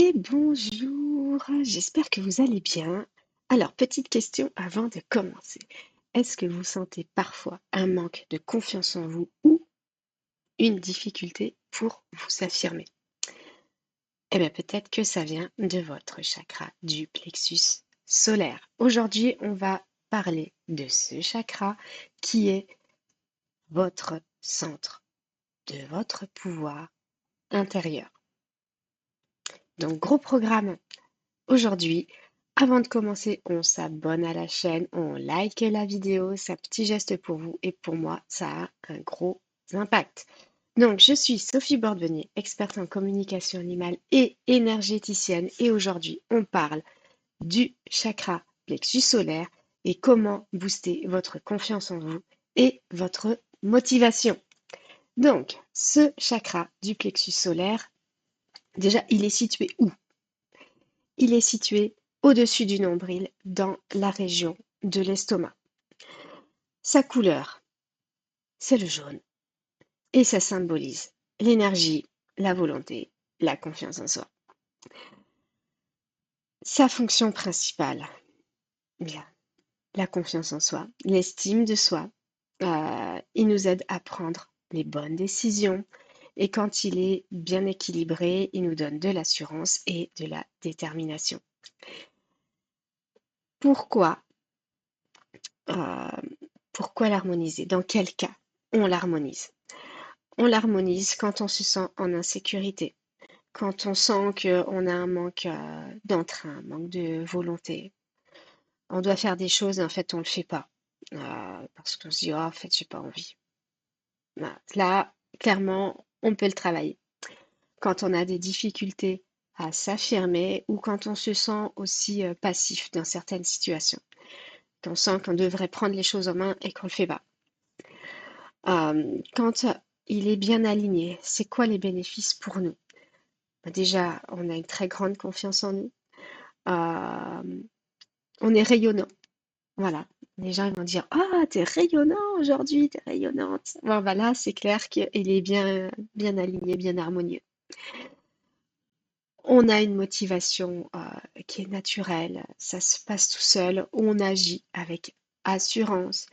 Et bonjour, j'espère que vous allez bien. Alors, petite question avant de commencer. Est-ce que vous sentez parfois un manque de confiance en vous ou une difficulté pour vous affirmer? Eh bien, peut-être que ça vient de votre chakra du plexus solaire. Aujourd'hui, on va parler de ce chakra qui est votre centre de votre pouvoir intérieur. Donc, gros programme aujourd'hui. Avant de commencer, on s'abonne à la chaîne, on like la vidéo, c'est un petit geste pour vous et pour moi, ça a un gros impact. Donc, je suis Sophie Bordenier, experte en communication animale et énergéticienne et aujourd'hui, on parle du chakra plexus solaire et comment booster votre confiance en vous et votre motivation. Donc, ce chakra du plexus solaire, déjà, il est situé où? Il est situé au-dessus du nombril, dans la région de l'estomac. Sa couleur, c'est le jaune. Et ça symbolise l'énergie, la volonté, la confiance en soi. Sa fonction principale, bien, la confiance en soi, l'estime de soi. Il nous aide à prendre les bonnes décisions. Et quand il est bien équilibré, il nous donne de l'assurance et de la détermination. Pourquoi euh, Pourquoi l'harmoniser? Dans quel cas on l'harmonise? On l'harmonise quand on se sent en insécurité, quand on sent qu'on a un manque d'entrain, un manque de volonté. On doit faire des choses et en fait on ne le fait pas parce qu'on se dit, oh, en fait, j'ai pas envie. Voilà. Là, clairement, on peut le travailler. Quand on a des difficultés à s'affirmer ou quand on se sent aussi passif dans certaines situations, qu'on sent qu'on devrait prendre les choses en main et qu'on ne le fait pas. Quand il est bien aligné, c'est quoi les bénéfices pour nous? Déjà, on a une très grande confiance en nous. Euh, on est rayonnant. Voilà. Les gens ils vont dire, ah, t'es rayonnant aujourd'hui, t'es rayonnante. Bon, voilà, c'est clair qu'il est bien aligné, bien harmonieux. On a une motivation qui est naturelle, ça se passe tout seul, on agit avec assurance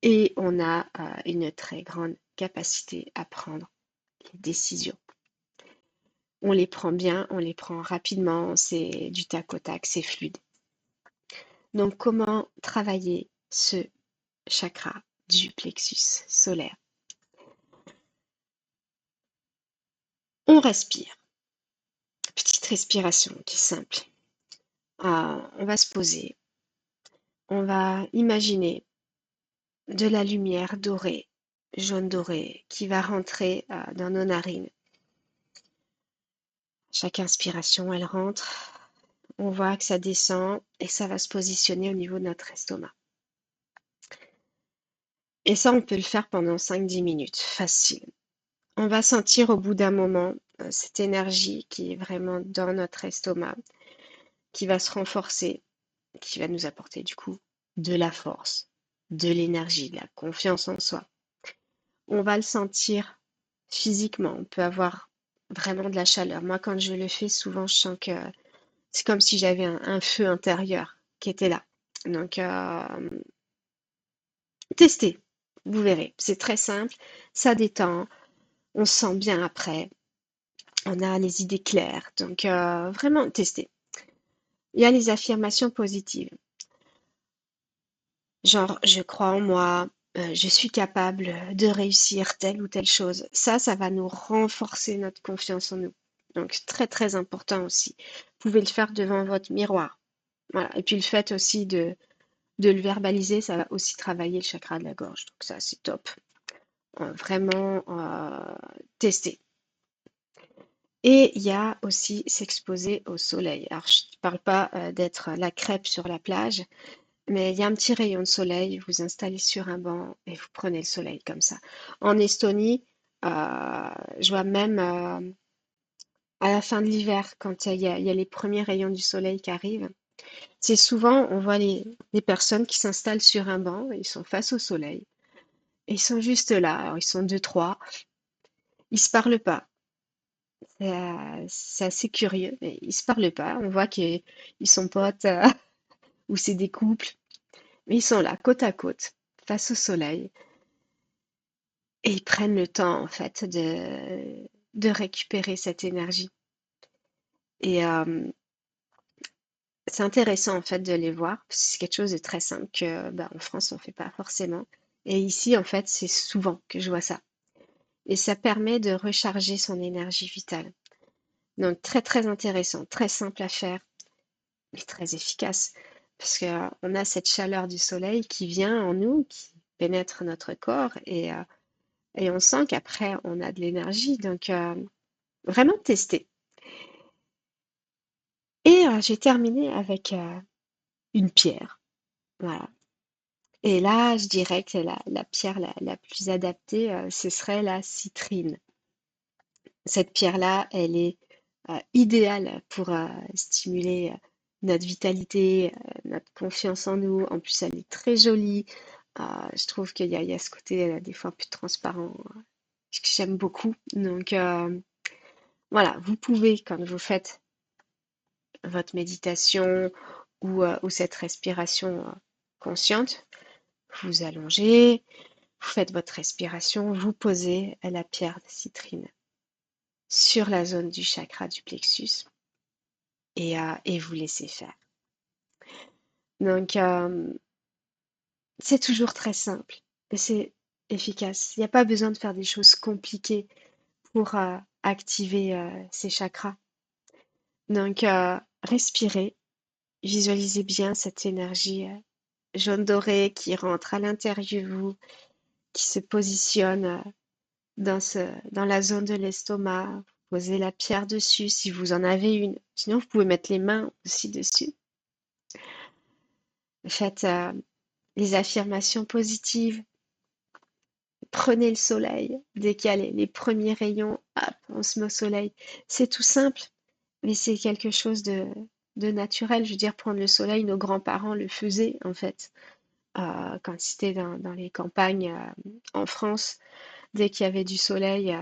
et on a une très grande capacité à prendre les décisions. On les prend bien, on les prend rapidement, c'est du tac au tac, c'est fluide. Donc, comment travailler ce chakra du plexus solaire? On respire. Petite respiration qui est simple. On va se poser. On va imaginer de la lumière dorée, jaune doré, qui va rentrer dans nos narines. Chaque inspiration, elle rentre. On voit que ça descend et ça va se positionner au niveau de notre estomac. Et ça, on peut le faire pendant 5-10 minutes, facile. On va sentir au bout d'un moment cette énergie qui est vraiment dans notre estomac, qui va se renforcer, qui va nous apporter du coup de la force, de l'énergie, de la confiance en soi. On va le sentir physiquement, on peut avoir vraiment de la chaleur. Moi, quand je le fais, souvent, je sens que c'est comme si j'avais un feu intérieur qui était là. Donc, testez, vous verrez. C'est très simple, ça détend, on se sent bien après, on a les idées claires. Donc, vraiment, testez. Il y a les affirmations positives. Genre, je crois en moi, je suis capable de réussir telle ou telle chose. Ça va nous renforcer notre confiance en nous. Donc, très, très important aussi. Vous pouvez le faire devant votre miroir. Voilà. Et puis, le fait aussi de le verbaliser, ça va aussi travailler le chakra de la gorge. Donc, ça, c'est top. Vraiment, tester. Et il y a aussi s'exposer au soleil. Alors, je ne parle pas d'être la crêpe sur la plage, mais il y a un petit rayon de soleil, vous installez sur un banc et vous prenez le soleil comme ça. En Estonie, je vois même à la fin de l'hiver, quand il y a les premiers rayons du soleil qui arrivent, c'est souvent, on voit les personnes qui s'installent sur un banc, ils sont face au soleil, et ils sont juste là, alors ils sont deux, trois, ils se parlent pas, C'est assez curieux. Mais ils se parlent pas. On voit qu'ils sont potes ou c'est des couples. Mais ils sont là, côte à côte, face au soleil. Et ils prennent le temps, en fait, de récupérer cette énergie. Et c'est intéressant, en fait, de les voir. Parce que c'est quelque chose de très simple que, bah, en France, on fait pas forcément. Et ici, en fait, c'est souvent que je vois ça. Et ça permet de recharger son énergie vitale. Donc, très, très intéressant, très simple à faire, mais très efficace. Parce que, on a cette chaleur du soleil qui vient en nous, qui pénètre notre corps et on sent qu'après, on a de l'énergie. Donc, vraiment tester. Et j'ai terminé avec une pierre. Voilà. Et là, je dirais que la pierre la plus adaptée, ce serait la citrine. Cette pierre-là, elle est idéale pour stimuler notre vitalité, notre confiance en nous. En plus, elle est très jolie. Je trouve qu'il y a ce côté des fois plus transparent que j'aime beaucoup. Donc voilà, vous pouvez, quand vous faites votre méditation ou cette respiration consciente, vous allongez, vous faites votre respiration, vous posez la pierre de citrine sur la zone du chakra du plexus et vous laissez faire. Donc, c'est toujours très simple et c'est efficace. Il n'y a pas besoin de faire des choses compliquées pour activer ces chakras. Donc, respirez, visualisez bien cette énergie jaune doré qui rentre à l'intérieur de vous, qui se positionne dans la zone de l'estomac. Posez la pierre dessus si vous en avez une. Sinon, vous pouvez mettre les mains aussi dessus. Faites les affirmations positives. Prenez le soleil. Dès qu'il y a les premiers rayons, hop, on se met au soleil. C'est tout simple, mais c'est quelque chose de naturel. Je veux dire, prendre le soleil, nos grands-parents le faisaient en fait. Quand c'était dans les campagnes en France, dès qu'il y avait du soleil,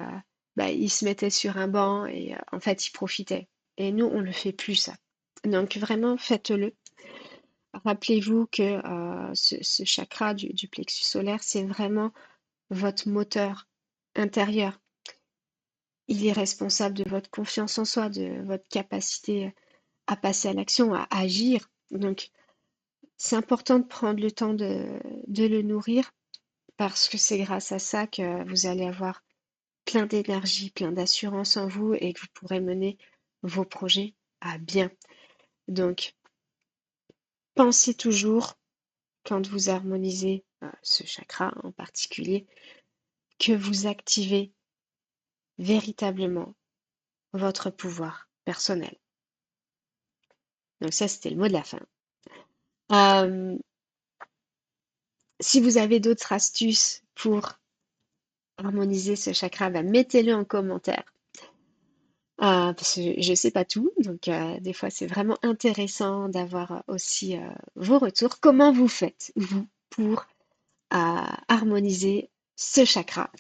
bah, ils se mettaient sur un banc et en fait, ils profitaient. Et nous, on le fait plus, ça. Donc vraiment, faites-le. Rappelez-vous que ce chakra du plexus solaire, c'est vraiment votre moteur intérieur. Il est responsable de votre confiance en soi, de votre capacité à passer à l'action, à agir. Donc, c'est important de prendre le temps de le nourrir parce que c'est grâce à ça que vous allez avoir plein d'énergie, plein d'assurance en vous et que vous pourrez mener vos projets à bien. Donc, pensez toujours, quand vous harmonisez ce chakra en particulier, que vous activez véritablement votre pouvoir personnel. Donc ça, c'était le mot de la fin. Euh, si vous avez d'autres astuces pour harmoniser ce chakra, bah, mettez-le en commentaire. Parce que je ne sais pas tout, donc des fois c'est vraiment intéressant d'avoir aussi vos retours. Comment vous faites, vous, pour harmoniser ce chakra?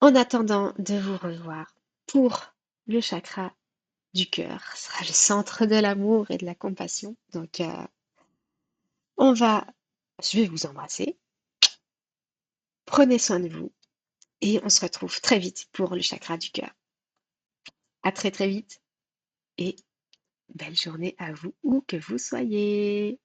En attendant de vous revoir pour le chakra du cœur, ce sera le centre de l'amour et de la compassion. Donc, je vais vous embrasser. Prenez soin de vous et on se retrouve très vite pour le chakra du cœur. À très très vite et belle journée à vous où que vous soyez.